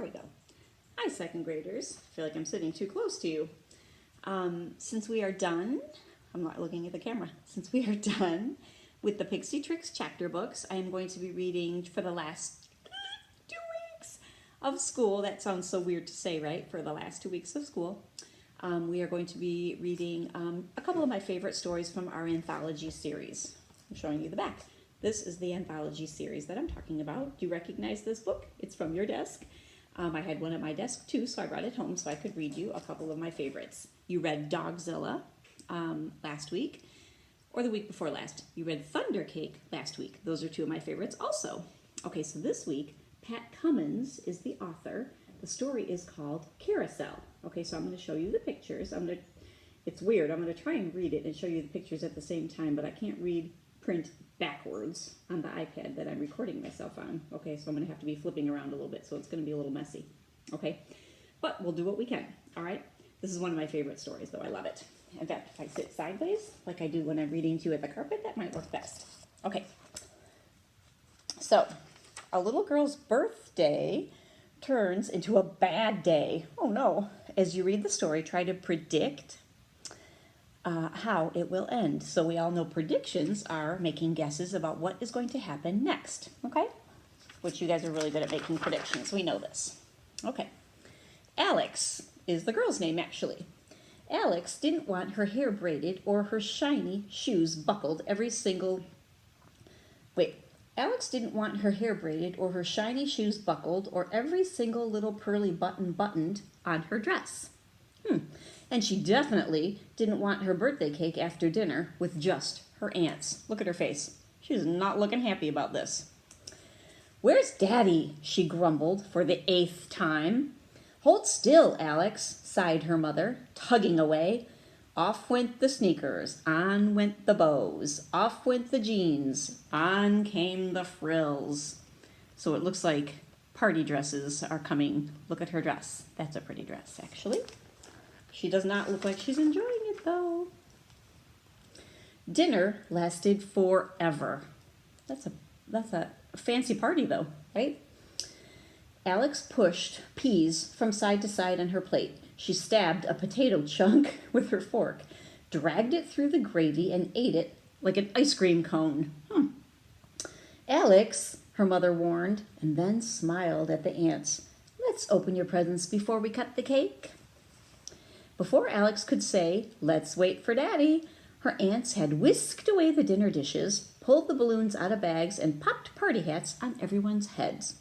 we go. Hi, second graders. I feel like I'm sitting too close to you. Since we are done, I'm not looking at the camera. Since we are done with the Pixie Tricks chapter books, I am going to be reading for the last 2 weeks of school. That sounds so weird to say, right? For the last 2 weeks of school. We are going to be reading a couple of my favorite stories from our anthology series. I'm showing you the back. This is the anthology series that I'm talking about. Do you recognize this book? It's from your desk. I had one at my desk too, so I brought it home so I could read you a couple of my favorites. You read Dogzilla last week, or the week before last. You read Thunder Cake last week. Those are two of my favorites also. Okay, so this week, Pat Cummins is the author. The story is called Carousel. Okay, so I'm going to show you the pictures. It's weird. I'm going to try and read it and show you the pictures at the same time, but I can't print backwards on the iPad that I'm recording myself on. Okay, so I'm going to have to be flipping around a little bit, so it's going to be a little messy. Okay, but we'll do what we can. All right, this is one of my favorite stories, though. I love it. In fact, if I sit sideways, like I do when I'm reading to you at the carpet, that might work best. Okay, so a little girl's birthday turns into a bad day. Oh no. As you read the story, try to predict how it will end. So we all know predictions are making guesses about what is going to happen next, okay? Which you guys are really good at making predictions. We know this. Okay. Alex is the girl's name, actually. Alex didn't want her hair braided or her shiny shoes buckled Alex didn't want her hair braided or her shiny shoes buckled or every single little pearly button buttoned on her dress. And she definitely didn't want her birthday cake after dinner with just her aunts. Look at her face. She's not looking happy about this. "Where's Daddy?" she grumbled for the 8th time. "Hold still, Alex," sighed her mother, tugging away. Off went the sneakers, on went the bows, off went the jeans, on came the frills. So it looks like party dresses are coming. Look at her dress. That's a pretty dress, actually. She does not look like she's enjoying it, though. Dinner lasted forever. That's a fancy party, though, right? Alex pushed peas from side to side on her plate. She stabbed a potato chunk with her fork, dragged it through the gravy, and ate it like an ice cream cone. "Alex," her mother warned, and then smiled at the aunts. "Let's open your presents before we cut the cake." Before Alex could say, "Let's wait for Daddy," her aunts had whisked away the dinner dishes, pulled the balloons out of bags, and popped party hats on everyone's heads.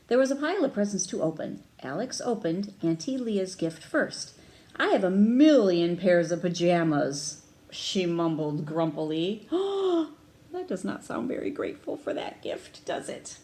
There was a pile of presents to open. Alex opened Auntie Leah's gift first. "I have 1,000,000 pairs of pajamas," she mumbled grumpily. That does not sound very grateful for that gift, does it?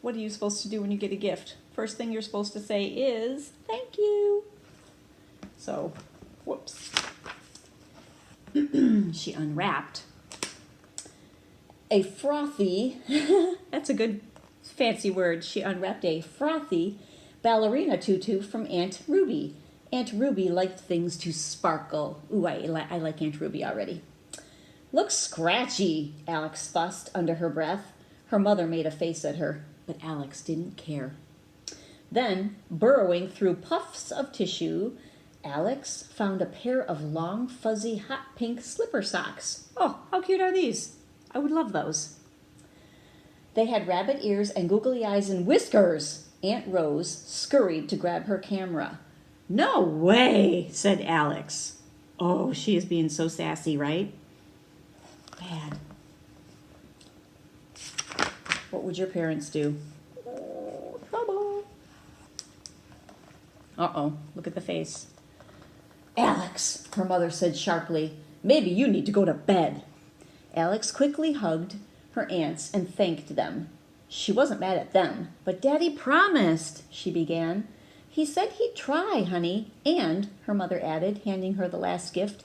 What are you supposed to do when you get a gift? First thing you're supposed to say is, "Thank you." So, whoops. She unwrapped a frothy, that's a good fancy word. She unwrapped a frothy ballerina tutu from Aunt Ruby. Aunt Ruby liked things to sparkle. Ooh, I like Aunt Ruby already. "Looks scratchy," Alex fussed under her breath. Her mother made a face at her, but Alex didn't care. Then, burrowing through puffs of tissue, Alex found a pair of long, fuzzy, hot pink slipper socks. Oh, how cute are these? I would love those. They had rabbit ears and googly eyes and whiskers. Aunt Rose scurried to grab her camera. "No way," said Alex. Oh, she is being so sassy, right? Bad. What would your parents do? Oh, trouble. Uh-oh, look at the face. "Alex," her mother said sharply, "maybe you need to go to bed." Alex quickly hugged her aunts and thanked them. She wasn't mad at them, but Daddy promised, she began. "He said he'd try, honey, and," her mother added, handing her the last gift,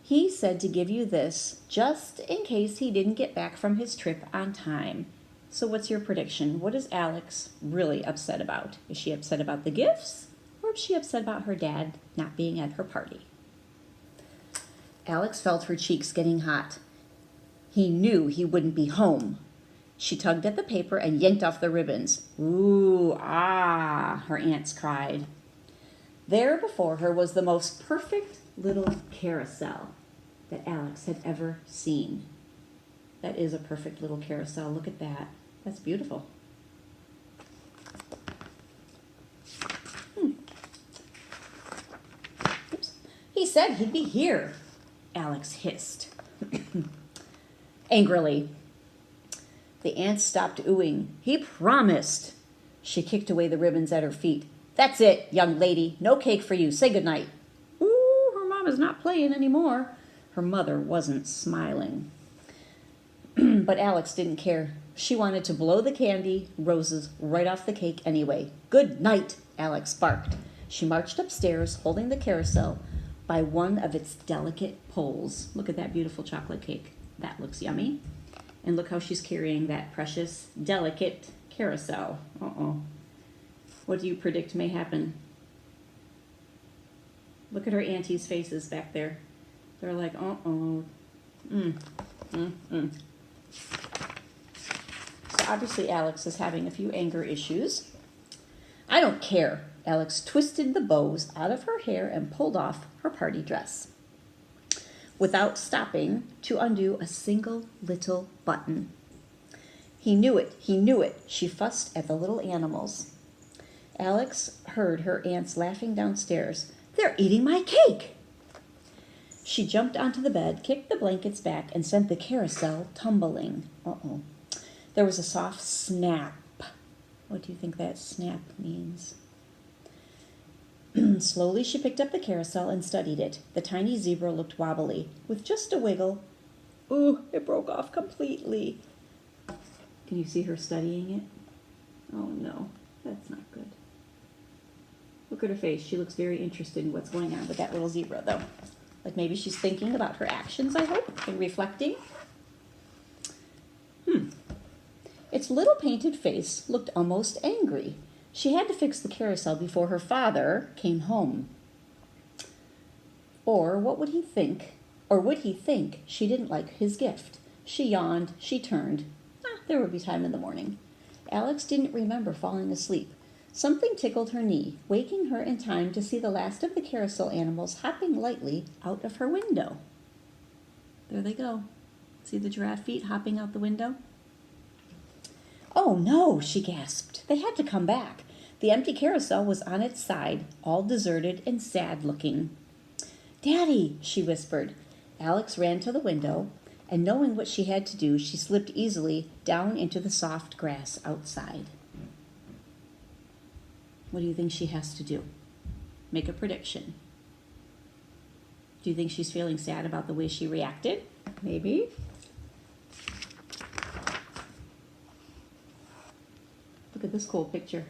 "he said to give you this, just in case he didn't get back from his trip on time." So what's your prediction? What is Alex really upset about? Is she upset about the gifts? Or is she upset about her dad not being at her party? Alex felt her cheeks getting hot. He knew he wouldn't be home. She tugged at the paper and yanked off the ribbons. Ooh, ah, her aunts cried. There before her was the most perfect little carousel that Alex had ever seen. That is a perfect little carousel. Look at that. That's beautiful. Oops. He said he'd be here, Alex hissed. Angrily. The aunts stopped oohing. He promised. She kicked away the ribbons at her feet. That's it, young lady. No cake for you. Say goodnight. Ooh, her mom is not playing anymore. Her mother wasn't smiling. But Alex didn't care. She wanted to blow the candy, roses, right off the cake anyway. Good night, Alex barked. She marched upstairs, holding the carousel by one of its delicate poles. Look at that beautiful chocolate cake. That looks yummy. And look how she's carrying that precious, delicate carousel. Uh-oh. What do you predict may happen? Look at her aunties' faces back there. They're like, uh-oh. So obviously Alex is having a few anger issues. I don't care. Alex twisted the bows out of her hair and pulled off her party dress without stopping to undo a single little button. He knew it, she fussed at the little animals. Alex heard her aunts laughing downstairs. They're eating my cake! She jumped onto the bed, kicked the blankets back, and sent the carousel tumbling. Uh-oh. There was a soft snap. What do you think that snap means? Slowly she picked up the carousel and studied it. The tiny zebra looked wobbly. With just a wiggle, ooh, it broke off completely. Can you see her studying it? Oh no, that's not good. Look at her face. She looks very interested in what's going on with that little zebra, though. Like maybe she's thinking about her actions, I hope, and reflecting. Its little painted face looked almost angry. She had to fix the carousel before her father came home. Or what would he think? Or would he think she didn't like his gift? She yawned. She turned. There would be time in the morning. Alex didn't remember falling asleep. Something tickled her knee, waking her in time to see the last of the carousel animals hopping lightly out of her window. There they go. See the giraffe feet hopping out the window? Oh no, she gasped. They had to come back. The empty carousel was on its side, all deserted and sad looking. Daddy, she whispered. Alex ran to the window, and knowing what she had to do, she slipped easily down into the soft grass outside. What do you think she has to do? Make a prediction. Do you think she's feeling sad about the way she reacted? Maybe. Look at this cool picture.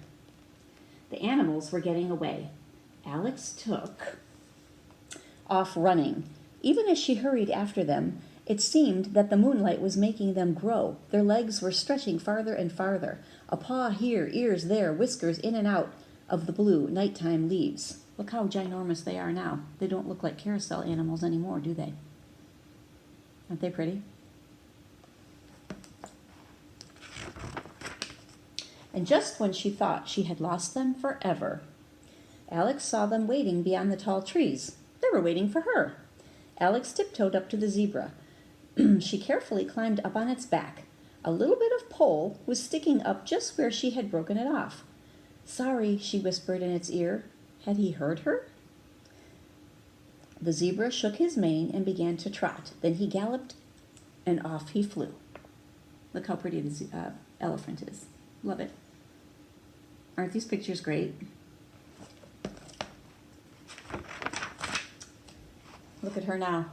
The animals were getting away. Alex took off running. Even as she hurried after them, it seemed that the moonlight was making them grow. Their legs were stretching farther and farther. A paw here, ears there, whiskers in and out of the blue nighttime leaves. Look how ginormous they are now. They don't look like carousel animals anymore, do they? Aren't they pretty? And just when she thought she had lost them forever, Alex saw them waiting beyond the tall trees. They were waiting for her. Alex tiptoed up to the zebra. She carefully climbed up on its back. A little bit of pole was sticking up just where she had broken it off. Sorry, she whispered in its ear. Had he heard her? The zebra shook his mane and began to trot. Then he galloped, and off he flew. Look how pretty the elephant is. Love it. Aren't these pictures great? Look at her now.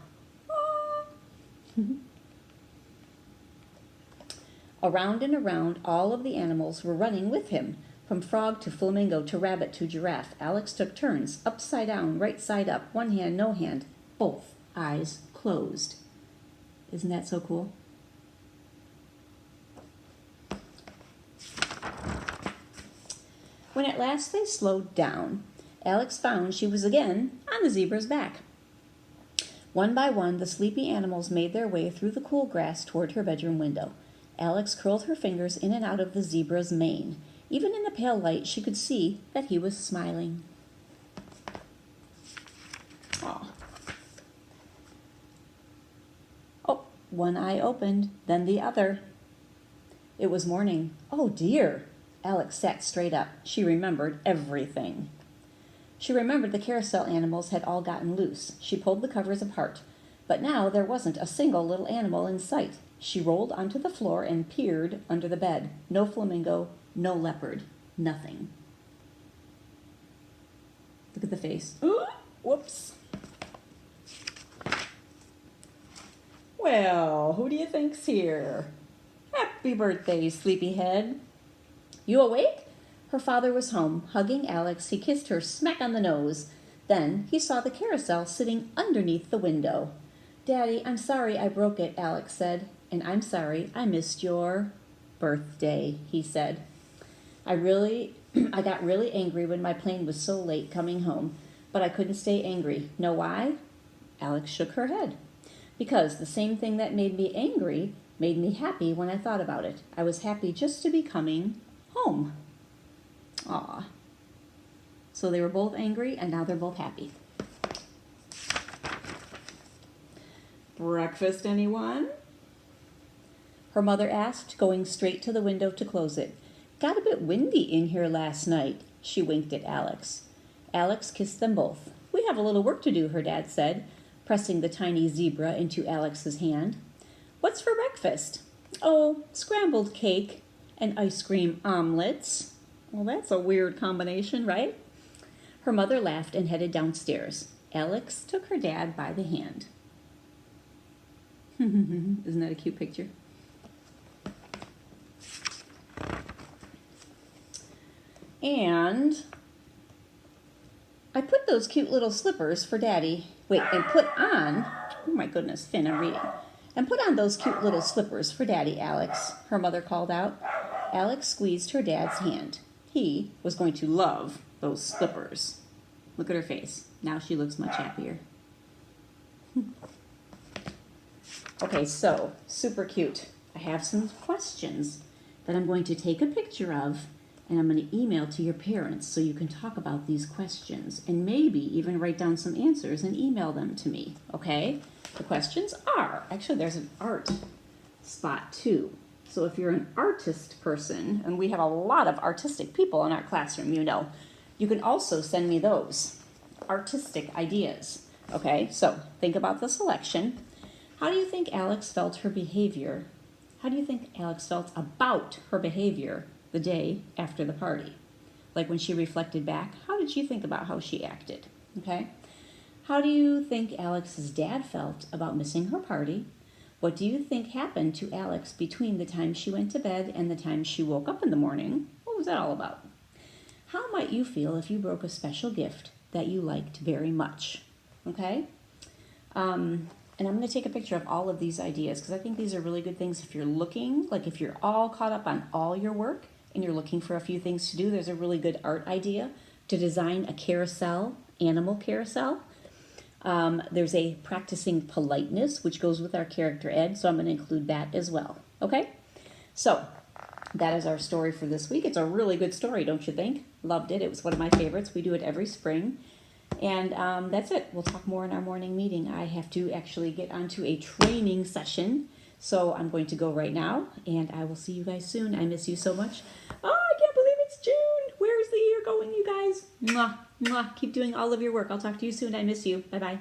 Around and around, all of the animals were running with him. From frog to flamingo to rabbit to giraffe, Alex took turns, upside down, right side up, one hand, no hand, both eyes closed. Isn't that so cool? When at last they slowed down, Alex found she was again on the zebra's back. One by one, the sleepy animals made their way through the cool grass toward her bedroom window. Alex curled her fingers in and out of the zebra's mane. Even in the pale light, she could see that he was smiling. Aw. Oh, one eye opened, then the other. It was morning. Oh dear! Alex sat straight up. She remembered everything. She remembered the carousel animals had all gotten loose. She pulled the covers apart. But now there wasn't a single little animal in sight. She rolled onto the floor and peered under the bed. No flamingo, no leopard, nothing. Look at the face. Ooh, whoops. Well, who do you think's here? Happy birthday, Sleepyhead. You awake? Her father was home, hugging Alex. He kissed her smack on the nose. Then he saw the carousel sitting underneath the window. Daddy, I'm sorry I broke it, Alex said. And I'm sorry I missed your birthday, he said. I got really angry when my plane was so late coming home, but I couldn't stay angry. Know why? Alex shook her head. Because the same thing that made me angry made me happy when I thought about it. I was happy just to be coming home. Aw. So they were both angry, and now they're both happy. Breakfast, anyone? Her mother asked, going straight to the window to close it. Got a bit windy in here last night. She winked at Alex. Alex kissed them both. We have a little work to do, her dad said, pressing the tiny zebra into Alex's hand. What's for breakfast? Oh, scrambled cake and ice cream omelets. Well, that's a weird combination, right? Her mother laughed and headed downstairs. Alex took her dad by the hand. Isn't that a cute picture? And I put those cute little slippers for Daddy. Wait, and put on, oh my goodness, Finn, I'm reading. And put on those cute little slippers for Daddy, Alex, her mother called out. Alex squeezed her dad's hand. He was going to love those slippers. Look at her face. Now she looks much happier. Okay, so, super cute. I have some questions that I'm going to take a picture of, and I'm going to email to your parents so you can talk about these questions, and maybe even write down some answers and email them to me, okay? The questions are, actually there's an art spot too. So if you're an artist person, and we have a lot of artistic people in our classroom, you know, you can also send me those artistic ideas, okay? So think about the selection. How do you think Alex felt her behavior? How do you think Alex felt about her behavior the day after the party? Like when she reflected back, how did she think about how she acted? Okay. How do you think Alex's dad felt about missing her party? What do you think happened to Alex between the time she went to bed and the time she woke up in the morning? What was that all about? How might you feel if you broke a special gift that you liked very much? Okay. And I'm going to take a picture of all of these ideas because I think these are really good things if you're looking, like if you're all caught up on all your work and you're looking for a few things to do, there's a really good art idea to design a carousel, animal carousel. There's a practicing politeness, which goes with our character ed, so I'm going to include that as well. Okay? So that is our story for this week. It's a really good story, don't you think? Loved it. It was one of my favorites. We do it every spring. And that's it. We'll talk more in our morning meeting. I have to actually get onto a training session, so I'm going to go right now, and I will see you guys soon. I miss you so much. Oh, I can't believe it's June. Where's the year going, you guys? Mwah, mwah. Keep doing all of your work. I'll talk to you soon. I miss you. Bye-bye.